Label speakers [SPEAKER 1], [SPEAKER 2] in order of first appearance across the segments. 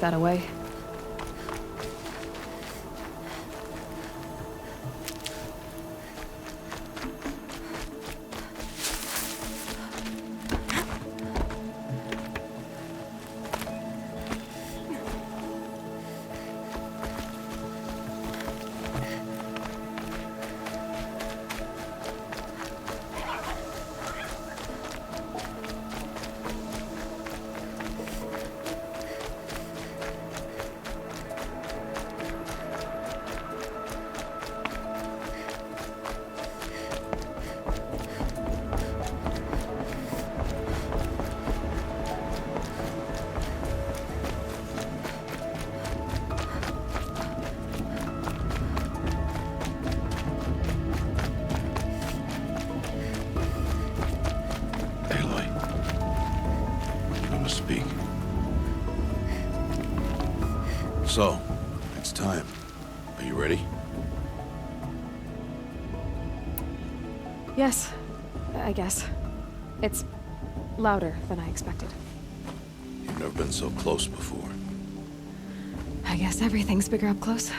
[SPEAKER 1] that away.
[SPEAKER 2] So, it's time. Are you ready?
[SPEAKER 1] Yes, I guess. It's louder than I expected.
[SPEAKER 2] You've never been so close before.
[SPEAKER 1] I guess everything's bigger up close.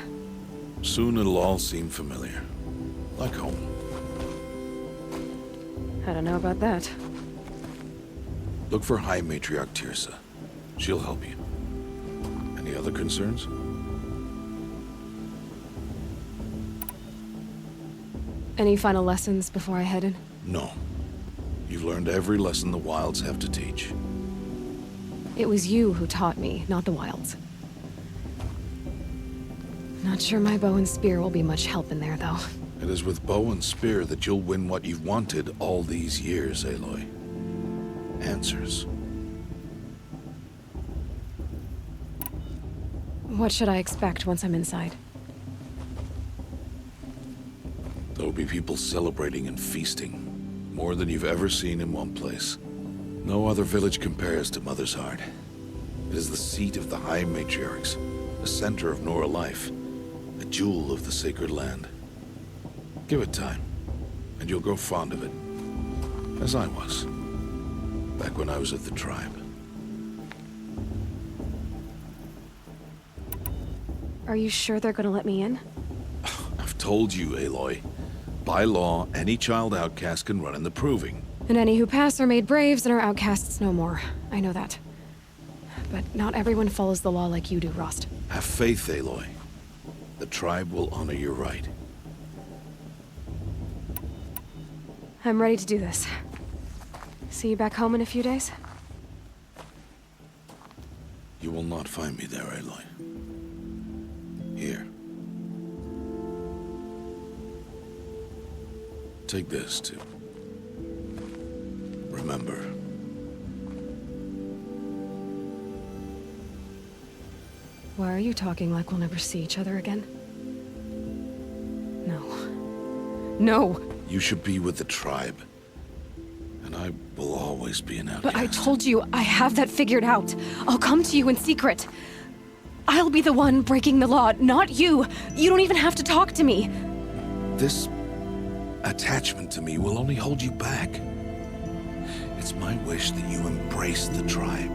[SPEAKER 2] Soon it'll all seem familiar. Like home.
[SPEAKER 1] I don't know about that.
[SPEAKER 2] Look for High Matriarch Tirsa. She'll help you. Any other concerns?
[SPEAKER 1] Any final lessons before I head in?
[SPEAKER 2] No. You've learned every lesson the wilds have to teach.
[SPEAKER 1] It was you who taught me, not the wilds. Not sure my bow and spear will be much help in there, though.
[SPEAKER 2] It is with bow and spear that you'll win what you've wanted all these years, Aloy. Answers.
[SPEAKER 1] What should I expect once I'm inside?
[SPEAKER 2] There'll be people celebrating and feasting. More than you've ever seen in one place. No other village compares to Mother's Heart. It is the seat of the High Matriarchs, the center of Nora life, a jewel of the sacred land. Give it time, and you'll grow fond of it. As I was, back when I was at the tribe.
[SPEAKER 1] Are you sure they're gonna let me in?
[SPEAKER 2] I've told you, Aloy. By law, any child outcast can run in the proving.
[SPEAKER 1] And any who pass are made braves and are outcasts no more. I know that. But not everyone follows the law like you do, Rost.
[SPEAKER 2] Have faith, Aloy. The tribe will honor your right.
[SPEAKER 1] I'm ready to do this. See you back home in a few days?
[SPEAKER 2] You will not find me there, Aloy. Here. Take this, too. Remember.
[SPEAKER 1] Why are you talking like we'll never see each other again? No. No!
[SPEAKER 2] You should be with the tribe. And I will always be an outcast.
[SPEAKER 1] But I told you, I have that figured out. I'll come to you in secret. I'll be the one breaking the law, not you. You don't even have to talk to me.
[SPEAKER 2] This attachment to me will only hold you back. It's my wish that you embrace the tribe.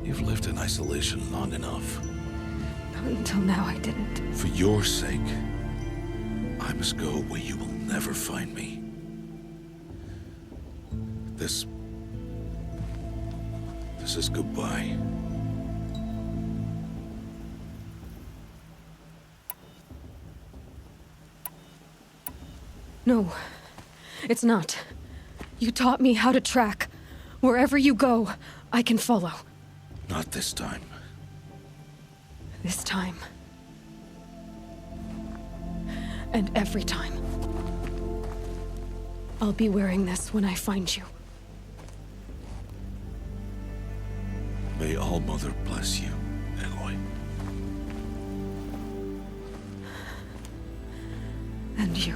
[SPEAKER 2] You've lived in isolation long enough.
[SPEAKER 1] Until now, I didn't.
[SPEAKER 2] For your sake, I must go where you will never find me. This is goodbye.
[SPEAKER 1] No, it's not. You taught me how to track. Wherever you go, I can follow.
[SPEAKER 2] Not this time.
[SPEAKER 1] This time. And every time. I'll be wearing this when I find you.
[SPEAKER 2] May All Mother bless you, Aloy.
[SPEAKER 1] And you.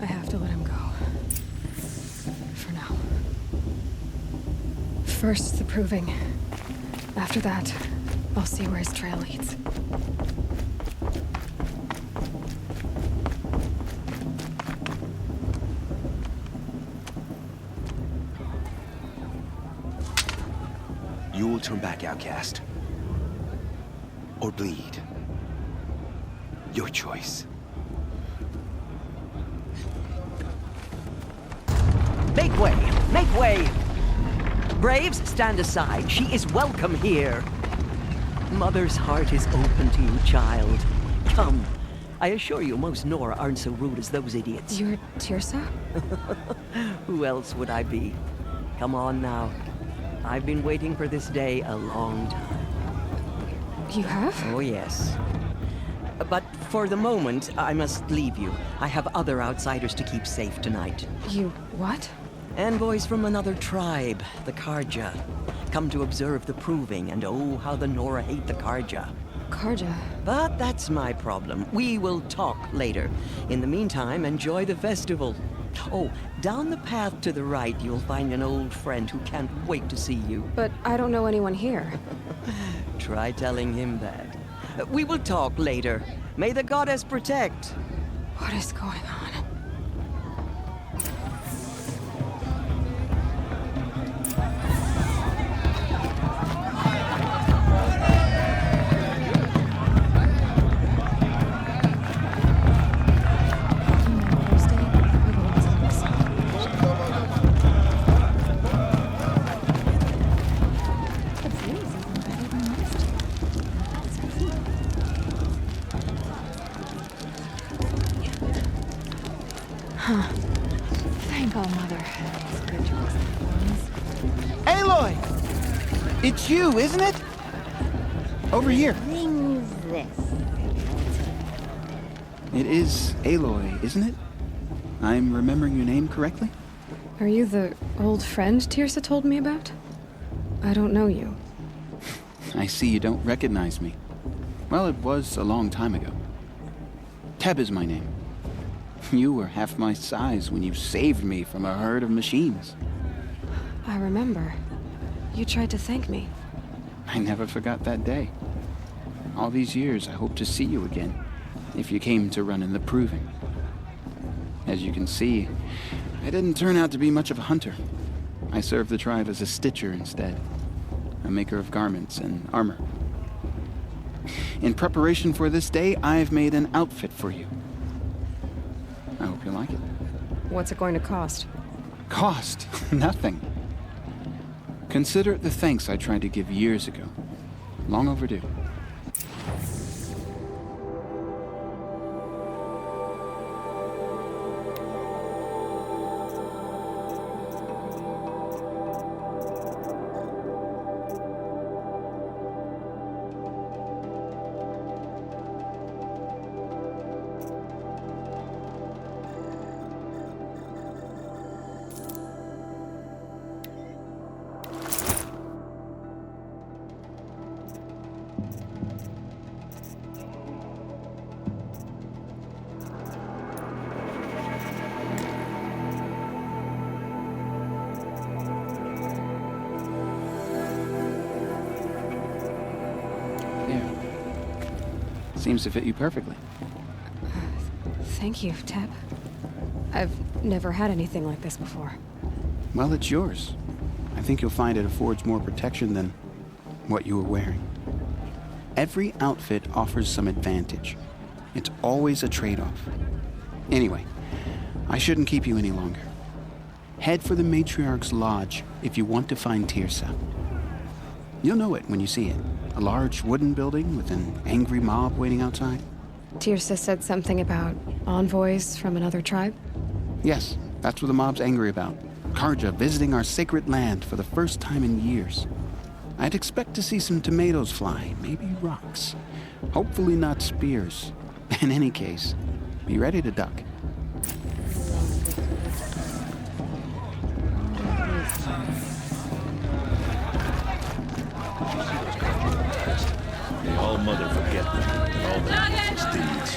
[SPEAKER 1] I have to let him go. For now. First, the proving. After that, I'll see where his trail leads.
[SPEAKER 3] You will turn back, outcast. Or bleed. Your choice.
[SPEAKER 4] Make way! Make way! Braves, stand aside. She is welcome here. Mother's heart is open to you, child. Come. I assure you, most Nora aren't so rude as those idiots.
[SPEAKER 1] You're Tirsa?
[SPEAKER 4] Who else would I be? Come on now. I've been waiting for this day a long time.
[SPEAKER 1] You have?
[SPEAKER 4] Oh, yes. But for the moment, I must leave you. I have other outsiders to keep safe tonight.
[SPEAKER 1] You what?
[SPEAKER 4] Envoys from another tribe, the Karja. Come to observe the proving, and oh, how the Nora hate the Karja.
[SPEAKER 1] Karja?
[SPEAKER 4] But that's my problem. We will talk later. In the meantime, enjoy the festival. Oh, down the path to the right, you'll find an old friend who can't wait to see you.
[SPEAKER 1] But I don't know anyone here.
[SPEAKER 4] Try telling him that. We will talk later. May the goddess protect.
[SPEAKER 1] What is going on?
[SPEAKER 5] Thank All Mother.
[SPEAKER 6] Aloy! It's you, isn't it? Over here.
[SPEAKER 5] Brings this.
[SPEAKER 6] It is Aloy, isn't it? I'm remembering your name correctly?
[SPEAKER 1] Are you the old friend Tirsa told me about? I don't know you.
[SPEAKER 6] I see you don't recognize me. Well, it was a long time ago. Teb is my name. You were half my size when you saved me from a herd of machines.
[SPEAKER 1] I remember. You tried to thank me.
[SPEAKER 6] I never forgot that day. All these years, I hope to see you again, if you came to run in the proving. As you can see, I didn't turn out to be much of a hunter. I served the tribe as a stitcher instead, a maker of garments and armor. In preparation for this day, I've made an outfit for you. I hope you like it.
[SPEAKER 1] What's it going to cost?
[SPEAKER 6] Cost? Nothing. Consider it the thanks I tried to give years ago. Long overdue. Seems to fit you perfectly.
[SPEAKER 1] Thank you, Teb. I've never had anything like this before.
[SPEAKER 6] Well, it's yours. I think you'll find it affords more protection than what you were wearing. Every outfit offers some advantage. It's always a trade-off. Anyway, I shouldn't keep you any longer. Head for the Matriarch's Lodge if you want to find Tirsa. You'll know it when you see it. A large wooden building with an angry mob waiting outside.
[SPEAKER 1] Tirsa said something about envoys from another tribe?
[SPEAKER 6] Yes, that's what the mob's angry about. Karja visiting our sacred land for the first time in years. I'd expect to see some tomatoes fly, maybe rocks. Hopefully not spears. In any case, be ready to duck.
[SPEAKER 2] May All Mother forget them and all their useless deeds.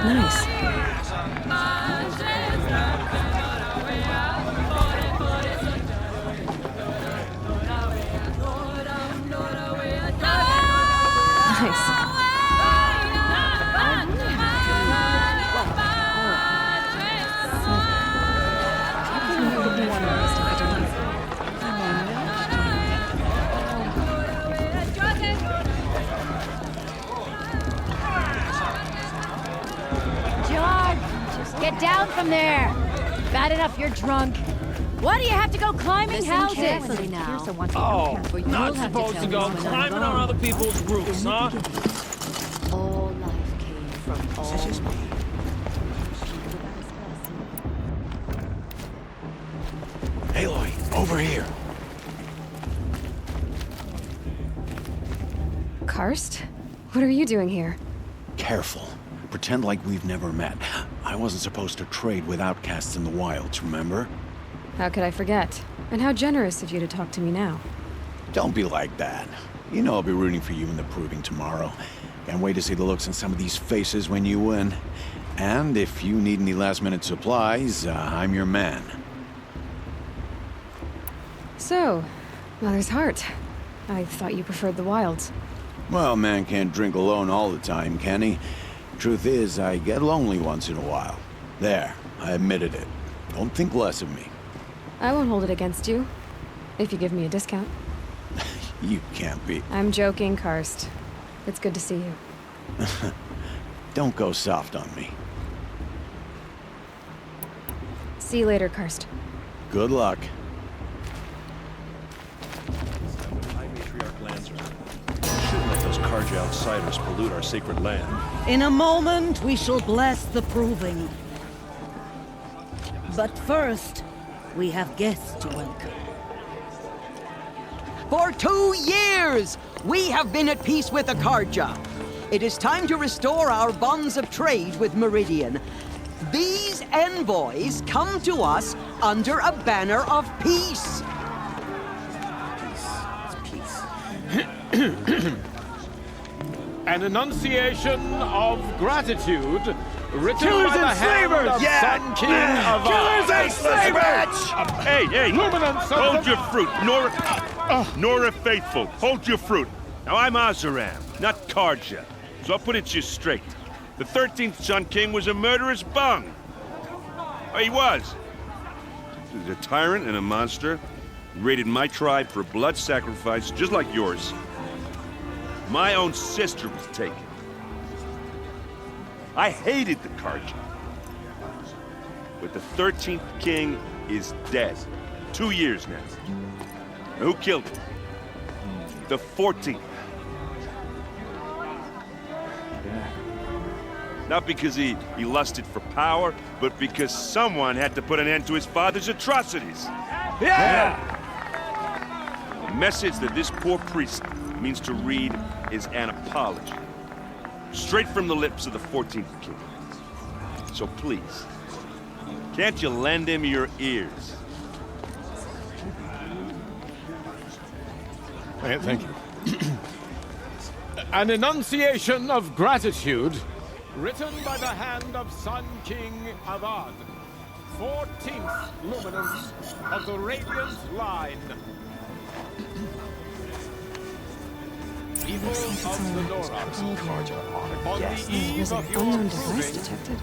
[SPEAKER 1] Nice.
[SPEAKER 7] from there! Bad enough you're drunk. Why do you have to go climbing houses?
[SPEAKER 5] Carefully now.
[SPEAKER 8] Oh, not supposed to go climbing on other people's roofs, huh?
[SPEAKER 5] All life came from all
[SPEAKER 2] Aloy, over here.
[SPEAKER 1] Karst? What are you doing here?
[SPEAKER 9] Careful. Pretend like we've never met. I wasn't supposed to trade with outcasts in the wilds, remember?
[SPEAKER 1] How could I forget? And how generous of you to talk to me now.
[SPEAKER 9] Don't be like that. You know I'll be rooting for you in the proving tomorrow. Can't wait to see the looks on some of these faces when you win. And if you need any last-minute supplies, I'm your man.
[SPEAKER 1] So, Mother's Heart. I thought you preferred the wilds.
[SPEAKER 9] Well, man can't drink alone all the time, can he? Truth is, I get lonely once in a while. There, I admitted it. Don't think less of me.
[SPEAKER 1] I won't hold it against you. If you give me a discount.
[SPEAKER 9] You can't be.
[SPEAKER 1] I'm joking, Karst. It's good to see you.
[SPEAKER 9] Don't go soft on me.
[SPEAKER 1] See you later, Karst.
[SPEAKER 9] Good luck.
[SPEAKER 10] Shouldn't let those Karja outsiders pollute our sacred land.
[SPEAKER 11] In a moment, we shall bless the proving. But first, we have guests to welcome.
[SPEAKER 4] For 2 years, we have been at peace with the Karja. It is time to restore our bonds of trade with Meridian. These envoys come to us under a banner of peace.
[SPEAKER 8] An enunciation of gratitude written
[SPEAKER 10] Killers
[SPEAKER 8] by the
[SPEAKER 10] and
[SPEAKER 8] hand
[SPEAKER 10] slavers!
[SPEAKER 8] of Sun King of
[SPEAKER 10] Killers and slavers!
[SPEAKER 12] Hey, hey!
[SPEAKER 8] Luminance of
[SPEAKER 12] Hold
[SPEAKER 8] the-
[SPEAKER 12] your fruit, Nora Faithful. Hold your fruit. Now I'm Azaram, not Karja, so I'll put it just straight. The 13th Sun King was a murderous bung. Oh, he was. He was a tyrant and a monster. He raided my tribe for blood sacrifice, just like yours. My own sister was taken. I hated the Karja. But the 13th king is dead. 2 years now. And who killed him? The 14th. Not because he lusted for power, but because someone had to put an end to his father's atrocities.
[SPEAKER 8] Yeah!
[SPEAKER 12] The message that this poor priest means to read is an apology. Straight from the lips of the 14th king. So please, can't you lend him your ears?
[SPEAKER 8] Thank you. An enunciation of gratitude written by the hand of Sun King Avad, 14th luminance of the Radiant Line. Evil of the Nora. On the eve
[SPEAKER 1] There's an
[SPEAKER 8] of your
[SPEAKER 1] unknown device
[SPEAKER 8] proving,
[SPEAKER 1] detected.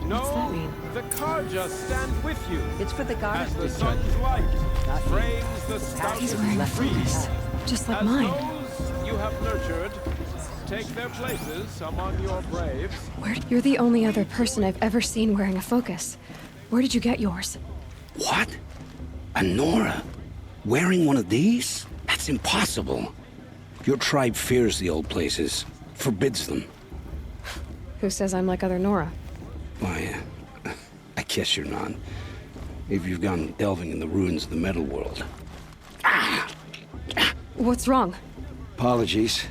[SPEAKER 8] no,
[SPEAKER 1] What's that mean?
[SPEAKER 8] the Karja stand with you.
[SPEAKER 4] It's for the
[SPEAKER 8] As
[SPEAKER 4] guards
[SPEAKER 8] the
[SPEAKER 4] to
[SPEAKER 8] sun's
[SPEAKER 4] judge.
[SPEAKER 8] light
[SPEAKER 4] Not me.
[SPEAKER 8] frames the stoutest
[SPEAKER 1] He's wearing a
[SPEAKER 8] trees.
[SPEAKER 1] focus, just like
[SPEAKER 8] As
[SPEAKER 1] mine.
[SPEAKER 8] those you have nurtured take their places among your braves.
[SPEAKER 1] You're the only other person I've ever seen wearing a focus. Where did you get yours?
[SPEAKER 13] What? A Nora? Wearing one of these? That's impossible. Your tribe fears the old places, forbids them.
[SPEAKER 1] Who says I'm like other Nora?
[SPEAKER 13] Why, I guess you're not. If you've gone delving in the ruins of the metal world.
[SPEAKER 1] What's wrong?
[SPEAKER 13] Apologies.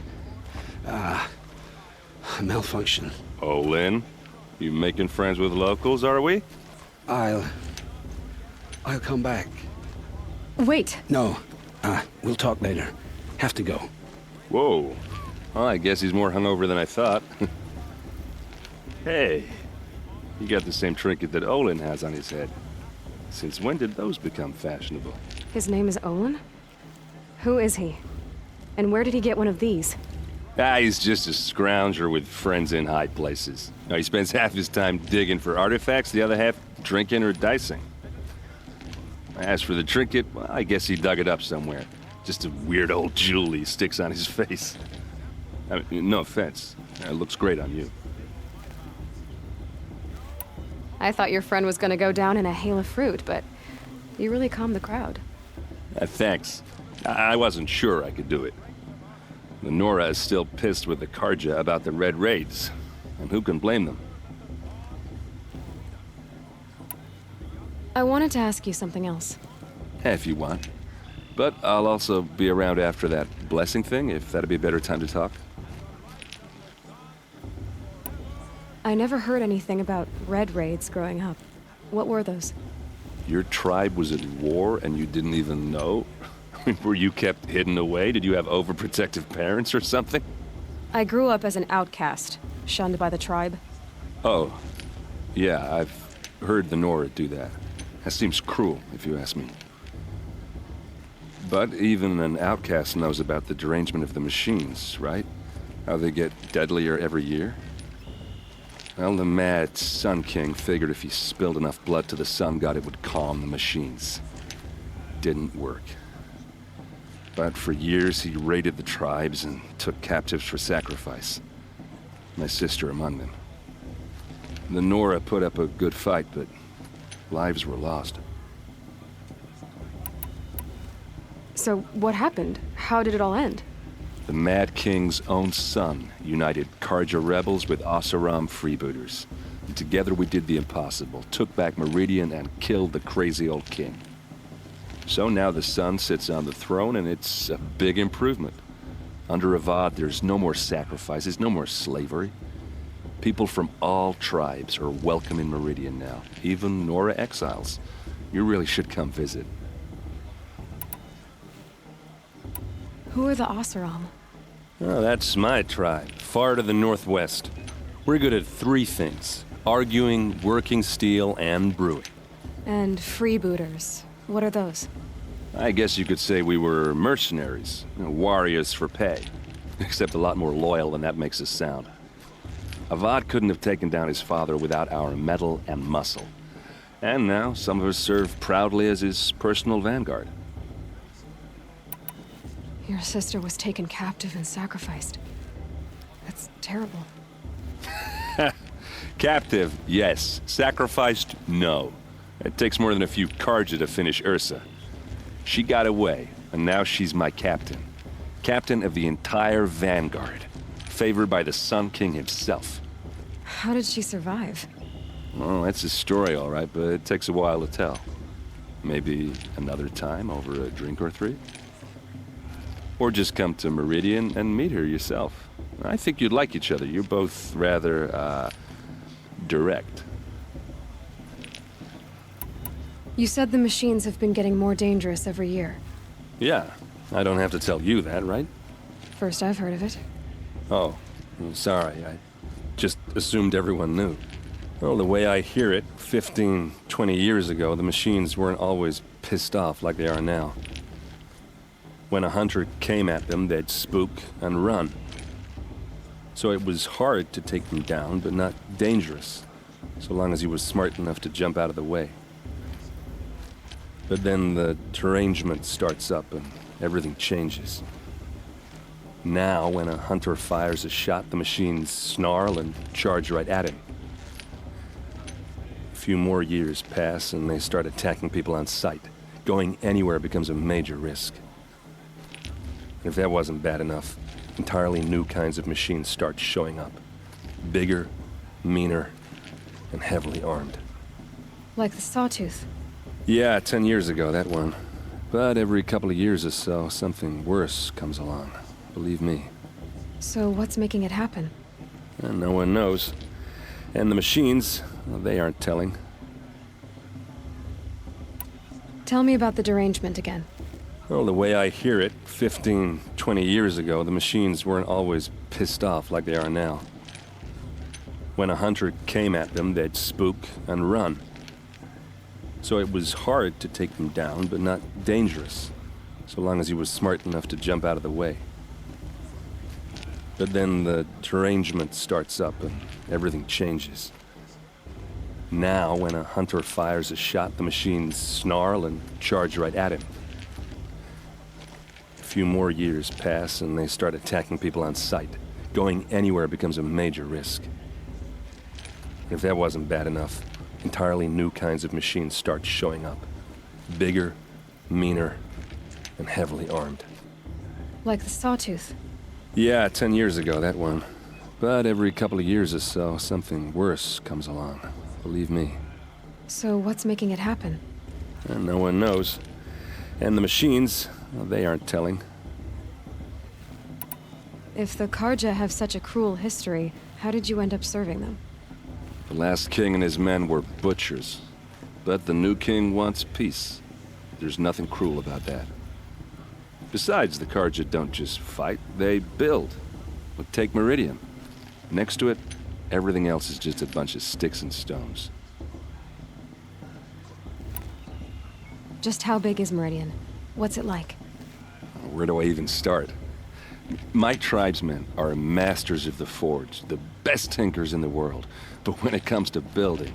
[SPEAKER 13] Malfunction.
[SPEAKER 12] Oh, Lynn, you making friends with locals, are we?
[SPEAKER 13] I'll come back.
[SPEAKER 1] Wait.
[SPEAKER 13] No, we'll talk later. Have to go.
[SPEAKER 12] Whoa. Well, I guess he's more hungover than I thought. Hey, you got the same trinket that Olin has on his head. Since when did those become fashionable?
[SPEAKER 1] His name is Olin? Who is he? And where did he get one of these?
[SPEAKER 12] He's just a scrounger with friends in high places. Now, he spends half his time digging for artifacts, the other half drinking or dicing. As for the trinket, well, I guess he dug it up somewhere. Just a weird old jewel he sticks on his face. I mean, no offense. It looks great on you.
[SPEAKER 1] I thought your friend was gonna go down in a hail of fruit, but you really calmed the crowd.
[SPEAKER 14] Thanks. I wasn't sure I could do it. The Nora is still pissed with the Karja about the Red Raids, and who can blame them?
[SPEAKER 1] I wanted to ask you something else.
[SPEAKER 14] If you want. But I'll also be around after that blessing thing, if that'd be a better time to talk.
[SPEAKER 1] I never heard anything about Red Raids growing up. What were those?
[SPEAKER 14] Your tribe was at war and you didn't even know? Were you kept hidden away? Did you have overprotective parents or something?
[SPEAKER 1] I grew up as an outcast, shunned by the tribe.
[SPEAKER 14] Oh, yeah, I've heard the Nora do that. That seems cruel, if you ask me. But even an outcast knows about the derangement of the machines, right? How they get deadlier every year? Well, the mad Sun King figured if he spilled enough blood to the Sun God, it would calm the machines. Didn't work. But for years, he raided the tribes and took captives for sacrifice. My sister among them. The Nora put up a good fight, but lives were lost.
[SPEAKER 1] So what happened? How did it all end?
[SPEAKER 14] The Mad King's own son united Karja rebels with Oseram freebooters. And together we did the impossible, took back Meridian and killed the crazy old king. So now the son sits on the throne and it's a big improvement. Under Avad, there's no more sacrifices, no more slavery. People from all tribes are welcome in Meridian now, even Nora exiles. You really should come visit.
[SPEAKER 1] Who are the Oseram?
[SPEAKER 14] Oh, that's my tribe, far to the northwest. We're good at three things: arguing, working steel, and brewing.
[SPEAKER 1] And freebooters. What are those?
[SPEAKER 14] I guess you could say we were mercenaries, warriors for pay. Except a lot more loyal than that makes us sound. Avad couldn't have taken down his father without our metal and muscle. And now some of us serve proudly as his personal vanguard.
[SPEAKER 1] Your sister was taken captive and sacrificed. That's terrible.
[SPEAKER 14] Captive, yes. Sacrificed, no. It takes more than a few Karja to finish Ursa. She got away, and now she's my captain. Captain of the entire vanguard. Favored by the Sun King himself.
[SPEAKER 1] How did she survive?
[SPEAKER 14] Oh, that's a story, all right, but it takes a while to tell. Maybe another time over a drink or three? Or just come to Meridian and meet her yourself. I think you'd like each other. You're both rather, direct.
[SPEAKER 1] You said the machines have been getting more dangerous every year.
[SPEAKER 14] Yeah, I don't have to tell you that, right?
[SPEAKER 1] First I've heard of it.
[SPEAKER 14] Oh, I'm sorry. I just assumed everyone knew. Well, the way I hear it, 15, 20 years ago, the machines weren't always pissed off like they are now. When a hunter came at them, they'd spook and run. So it was hard to take them down, but not dangerous, so long as he was smart enough to jump out of the way. But then the derangement starts up and everything changes. Now, when a hunter fires a shot, the machines snarl and charge right at him. A few more years pass and they start attacking people on sight. Going anywhere becomes a major risk. If that wasn't bad enough, entirely new kinds of machines start showing up. Bigger, meaner, and heavily armed.
[SPEAKER 1] Like the Sawtooth.
[SPEAKER 14] Yeah, 10 years ago, that one. But every couple of years or so, something worse comes along. Believe me.
[SPEAKER 1] So what's making it happen?
[SPEAKER 14] And no one knows. And the machines, well, they aren't telling.
[SPEAKER 1] Tell me about the derangement again.
[SPEAKER 14] Well, the way I hear it, 15, 20 years ago, the machines weren't always pissed off like they are now. When a hunter came at them, they'd spook and run. So it was hard to take them down, but not dangerous, so long as he was smart enough to jump out of the way. But then the derangement starts up and everything changes. Now, when a hunter fires a shot, the machines snarl and charge right at him. A few more years pass and they start attacking people on sight. Going anywhere becomes a major risk. If that wasn't bad enough, entirely new kinds of machines start showing up. Bigger, meaner, and heavily armed.
[SPEAKER 1] Like the Sawtooth.
[SPEAKER 14] Yeah, 10 years ago, that one. But every couple of years or so, something worse comes along. Believe me.
[SPEAKER 1] So what's making it happen?
[SPEAKER 14] And no one knows. And the machines, well, they aren't telling.
[SPEAKER 1] If the Karja have such a cruel history, how did you end up serving them?
[SPEAKER 14] The last king and his men were butchers. But the new king wants peace. There's nothing cruel about that. Besides, the Karja don't just fight, they build. But take Meridian. Next to it, everything else is just a bunch of sticks and stones.
[SPEAKER 1] Just how big is Meridian? What's it like?
[SPEAKER 14] Where do I even start? My tribesmen are masters of the forge, the best tinkers in the world. But when it comes to building,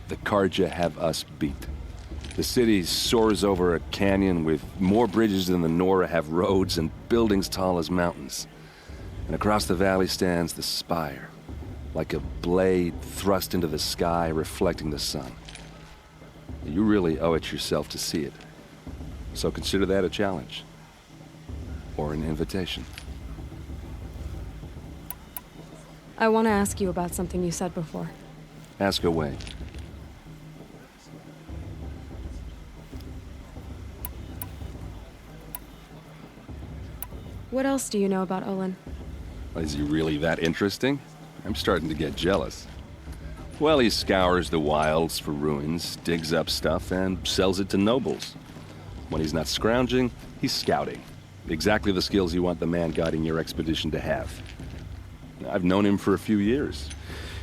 [SPEAKER 14] the Karja have us beat. The city soars over a canyon with more bridges than the Nora have roads and buildings tall as mountains. And across the valley stands the spire, like a blade thrust into the sky reflecting the sun. You really owe it yourself to see it. So consider that a challenge. Or an invitation.
[SPEAKER 1] I want to ask you about something you said before.
[SPEAKER 14] Ask away.
[SPEAKER 1] What else do you know about Olin?
[SPEAKER 14] Is he really that interesting? I'm starting to get jealous. Well, he scours the wilds for ruins, digs up stuff, and sells it to nobles. When he's not scrounging, he's scouting. Exactly the skills you want the man guiding your expedition to have. I've known him for a few years.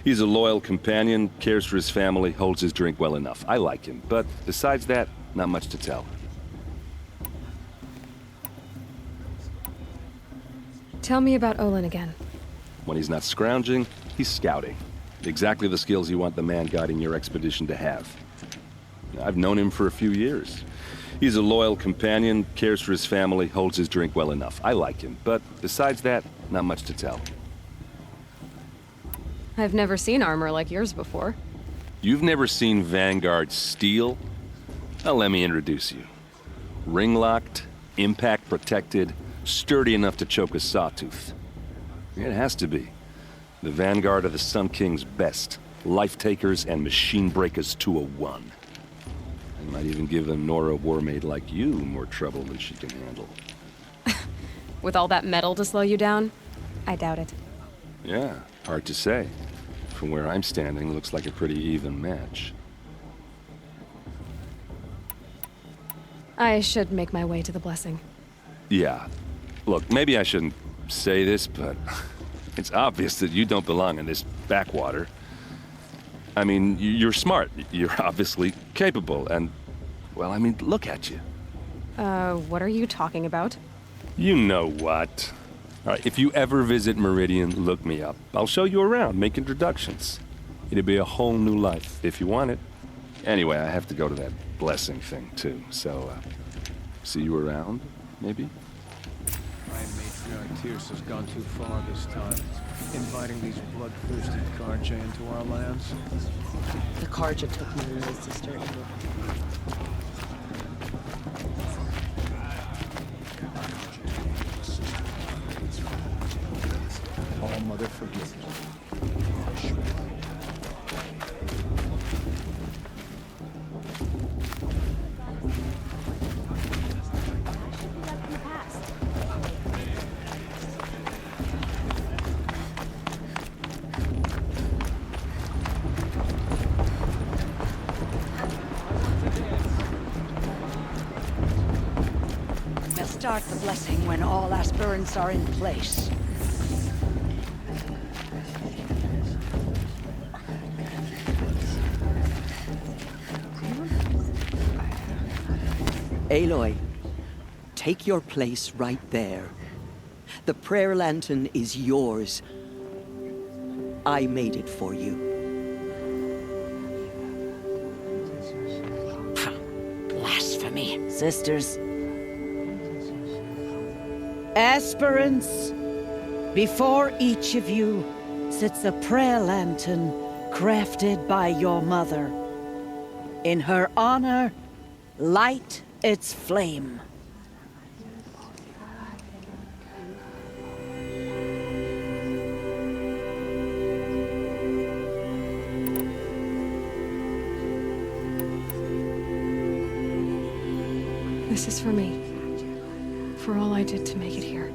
[SPEAKER 14] He's a loyal companion, cares for his family, holds his drink well enough. I like him, but besides that, not much to tell.
[SPEAKER 1] Tell me about Olin again.
[SPEAKER 14] When he's not scrounging, he's scouting. Exactly the skills you want the man guiding your expedition to have. I've known him for a few years. He's a loyal companion, cares for his family, holds his drink well enough. I like him, but besides that, not much to tell.
[SPEAKER 1] I've never seen armor like yours before.
[SPEAKER 14] You've never seen Vanguard steel? Well, let me introduce you. Ring-locked, impact-protected, sturdy enough to choke a sawtooth. It has to be. The Vanguard of the Sun King's best. Life-takers and machine-breakers to a one. I might even give a Nora war-maid like you more trouble than she can handle.
[SPEAKER 1] With all that metal to slow you down? I doubt it.
[SPEAKER 14] Yeah, hard to say. From where I'm standing, looks like a pretty even match.
[SPEAKER 1] I should make my way to the blessing.
[SPEAKER 14] Yeah. Look, maybe I shouldn't say this, but it's obvious that you don't belong in this backwater. I mean, you're smart. You're obviously capable, and, well, I mean, look at you.
[SPEAKER 1] What are you talking about?
[SPEAKER 14] You know what. All right, if you ever visit Meridian, look me up. I'll show you around, make introductions. It'll be a whole new life, if you want it. Anyway, I have to go to that blessing thing, too, so, see you around, maybe?
[SPEAKER 10] My matriarch Tierce has gone too far this time, inviting these bloodthirsty Karja into our lands.
[SPEAKER 5] The Karja took me and my sister in.
[SPEAKER 10] All Mother forgives.
[SPEAKER 11] Start the blessing when all aspirants are in place.
[SPEAKER 4] Aloy, take your place right there. The prayer lantern is yours. I made it for you.
[SPEAKER 11] Blasphemy, sisters. Aspirants, before each of you sits a prayer lantern crafted by your mother. In her honor, light its flame.
[SPEAKER 1] This is for me. For all I did to make it here.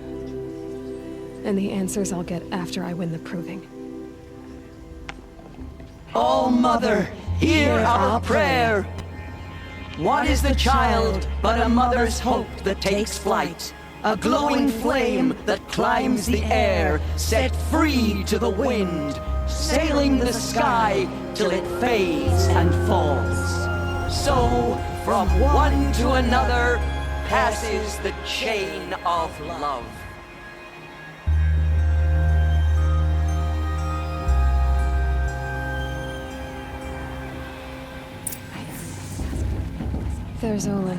[SPEAKER 1] And the answers I'll get after I win the proving.
[SPEAKER 4] Oh, Mother, hear our prayer. What is the child but a mother's hope that takes flight? A glowing flame that climbs the air, set free to the wind, sailing the sky till it fades and falls. So, from one to another, passes the chain of love.
[SPEAKER 1] There's Olin.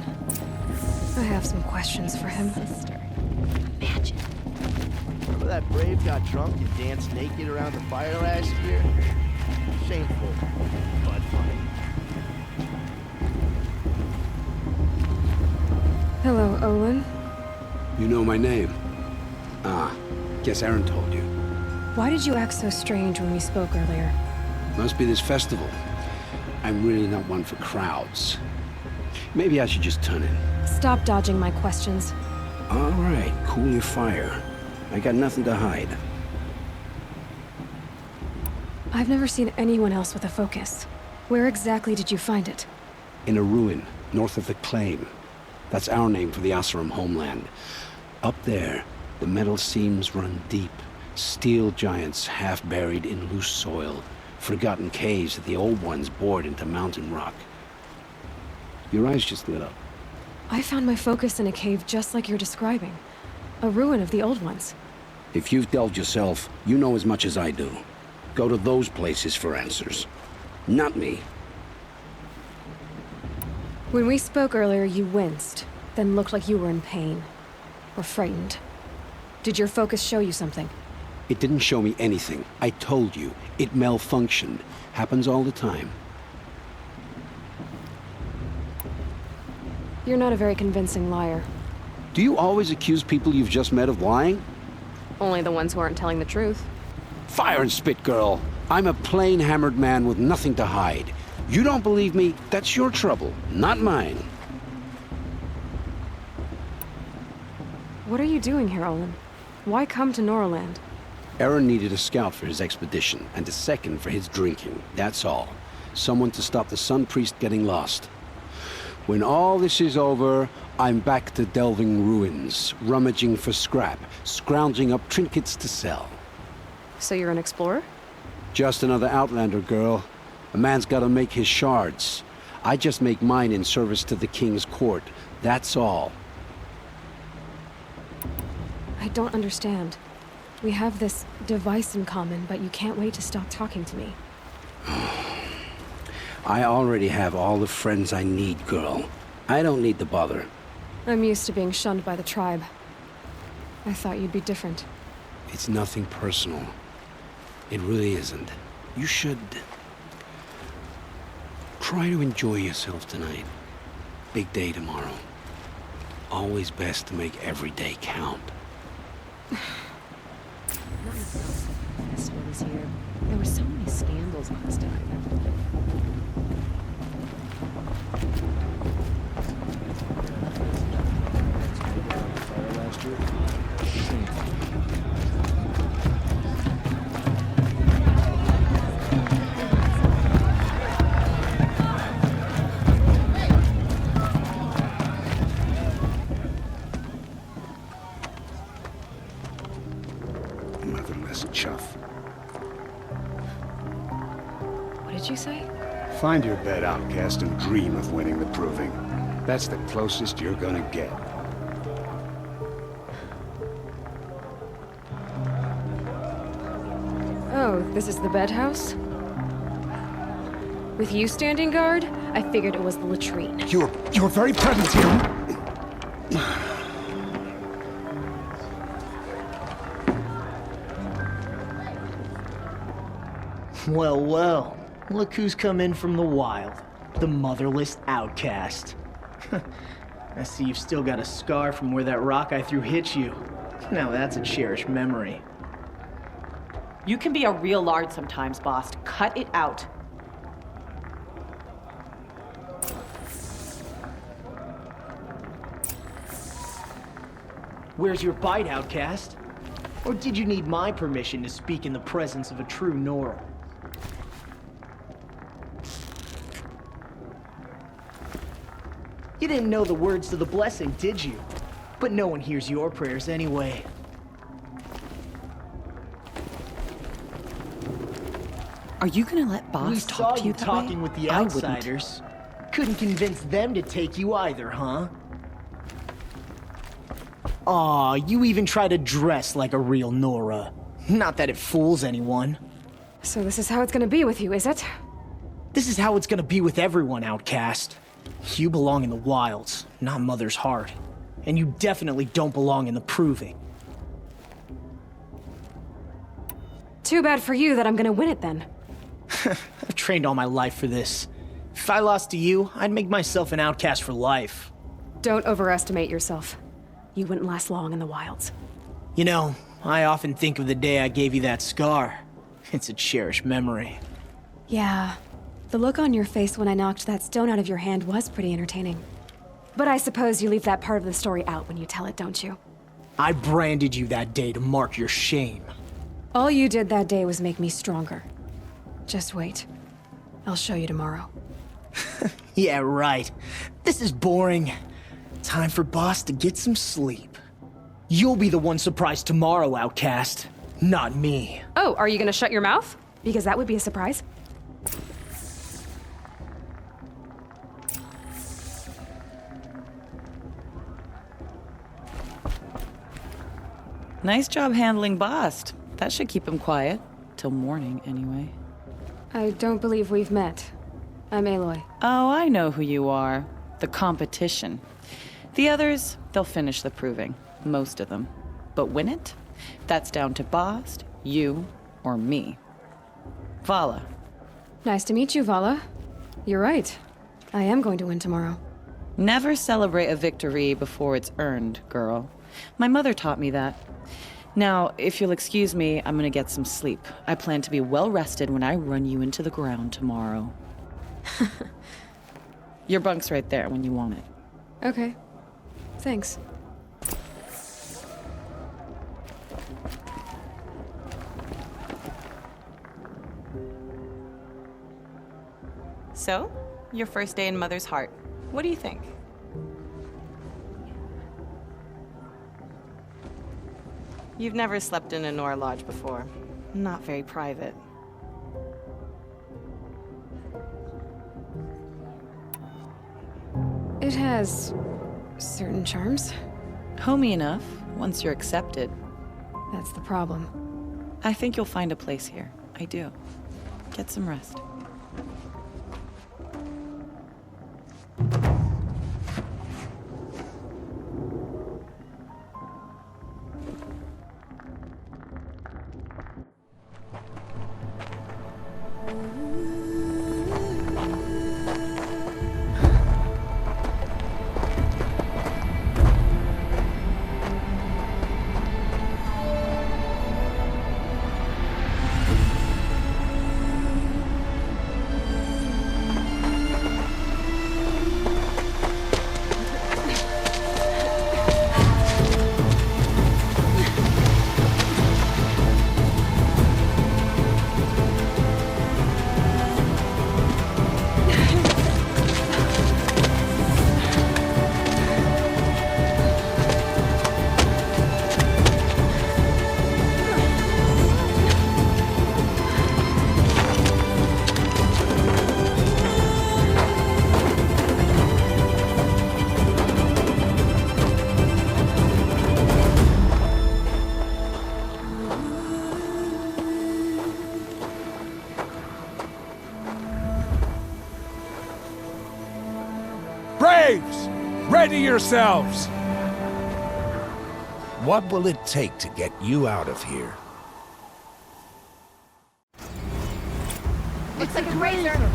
[SPEAKER 1] I have some questions for him.
[SPEAKER 7] Imagine.
[SPEAKER 15] Remember that Brave got drunk and danced naked around the fire last year? Shameful, but funny.
[SPEAKER 1] Hello, Olin.
[SPEAKER 13] You know my name? Ah, guess Aaron told you.
[SPEAKER 1] Why did you act so strange when we spoke earlier?
[SPEAKER 13] Must be this festival. I'm really not one for crowds. Maybe I should just turn in.
[SPEAKER 1] Stop dodging my questions.
[SPEAKER 13] All right, cool your fire. I got nothing to hide.
[SPEAKER 1] I've never seen anyone else with a focus. Where exactly did you find it?
[SPEAKER 13] In a ruin, north of the Claim. That's our name for the Asuram homeland. Up there, the metal seams run deep. Steel giants half buried in loose soil. Forgotten caves that the old ones bored into mountain rock. Your eyes just lit up.
[SPEAKER 1] I found my focus in a cave just like you're describing. A ruin of the old ones.
[SPEAKER 13] If you've delved yourself, you know as much as I do. Go to those places for answers. Not me.
[SPEAKER 1] When we spoke earlier, you winced, then looked like you were in pain. Or frightened. Did your focus show you something?
[SPEAKER 13] It didn't show me anything. I told you. It malfunctioned. Happens all the time.
[SPEAKER 1] You're not a very convincing liar.
[SPEAKER 13] Do you always accuse people you've just met of lying?
[SPEAKER 1] Only the ones who aren't telling the truth.
[SPEAKER 13] Fire and spit, girl. I'm a plain hammered man with nothing to hide. You don't believe me, that's your trouble, not mine.
[SPEAKER 1] What are you doing here, Olin? Why come to Norland?
[SPEAKER 13] Aaron needed a scout for his expedition, and a second for his drinking, that's all. Someone to stop the Sun Priest getting lost. When all this is over, I'm back to delving ruins, rummaging for scrap, scrounging up trinkets to sell.
[SPEAKER 1] So you're an explorer?
[SPEAKER 13] Just another Outlander, girl. A man's gotta make his shards. I just make mine in service to the King's court, that's all.
[SPEAKER 1] I don't understand. We have this device in common, but you can't wait to stop talking to me.
[SPEAKER 13] I already have all the friends I need, girl. I don't need the bother.
[SPEAKER 1] I'm used to being shunned by the tribe. I thought you'd be different.
[SPEAKER 13] It's nothing personal. It really isn't. You should... try to enjoy yourself tonight. Big day tomorrow. Always best to make every day count.
[SPEAKER 7] Festival this year. There were so many scandals last time.
[SPEAKER 13] Motherless chuff.
[SPEAKER 1] What did you say?
[SPEAKER 16] Find your bed, outcast, and dream of winning the proving. That's the closest you're gonna get.
[SPEAKER 1] Oh, this is the bedhouse? With you standing guard, I figured it was the latrine.
[SPEAKER 16] Your very presence here...
[SPEAKER 17] Well, well. Look who's come in from the wild. The motherless outcast. I see you've still got a scar from where that rock I threw hit you. Now that's a cherished memory.
[SPEAKER 18] You can be a real lard sometimes, boss. Cut it out.
[SPEAKER 17] Where's your bite, outcast? Or did you need my permission to speak in the presence of a true Nora? You didn't know the words to the blessing, did you? But no one hears your prayers anyway.
[SPEAKER 18] Are you gonna let boss talk to you that way?
[SPEAKER 17] We saw you talking with the outsiders. Couldn't convince them to take you either, huh? Aw, you even try to dress like a real Nora. Not that it fools anyone.
[SPEAKER 1] So this is how it's gonna be with you, is it?
[SPEAKER 17] This is how it's gonna be with everyone, outcast. You belong in the wilds, not Mother's heart. And you definitely don't belong in the proving.
[SPEAKER 1] Too bad for you that I'm gonna win it then.
[SPEAKER 17] I've trained all my life for this. If I lost to you, I'd make myself an outcast for life.
[SPEAKER 1] Don't overestimate yourself. You wouldn't last long in the wilds.
[SPEAKER 17] You know, I often think of the day I gave you that scar. It's a cherished memory.
[SPEAKER 1] Yeah. The look on your face when I knocked that stone out of your hand was pretty entertaining. But I suppose you leave that part of the story out when you tell it, don't you?
[SPEAKER 17] I branded you that day to mark your shame.
[SPEAKER 1] All you did that day was make me stronger. Just wait. I'll show you tomorrow.
[SPEAKER 17] Yeah, right. This is boring. Time for boss to get some sleep. You'll be the one surprised tomorrow, outcast. Not me.
[SPEAKER 1] Oh, are you gonna shut your mouth? Because that would be a surprise.
[SPEAKER 18] Nice job handling Bast. That should keep him quiet. Till morning, anyway.
[SPEAKER 1] I don't believe we've met. I'm Aloy.
[SPEAKER 18] Oh, I know who you are. The competition. The others, they'll finish the proving. Most of them. But win it? That's down to Bast, you, or me. Vala.
[SPEAKER 1] Nice to meet you, Vala. You're right. I am going to win tomorrow.
[SPEAKER 18] Never celebrate a victory before it's earned, girl. My mother taught me that. Now, if you'll excuse me, I'm gonna get some sleep. I plan to be well rested when I run you into the ground tomorrow. Your bunk's right there when you want it.
[SPEAKER 1] Okay. Thanks.
[SPEAKER 18] So, your first day in Mother's heart. What do you think? You've never slept in a Nora lodge before. Not very private.
[SPEAKER 1] It has certain charms.
[SPEAKER 18] Homey enough, once you're accepted.
[SPEAKER 1] That's the problem.
[SPEAKER 18] I think you'll find a place here. I do. Get some rest.
[SPEAKER 19] Braves! Ready yourselves!
[SPEAKER 20] What will it take to get you out of here?
[SPEAKER 7] Looks like a razor.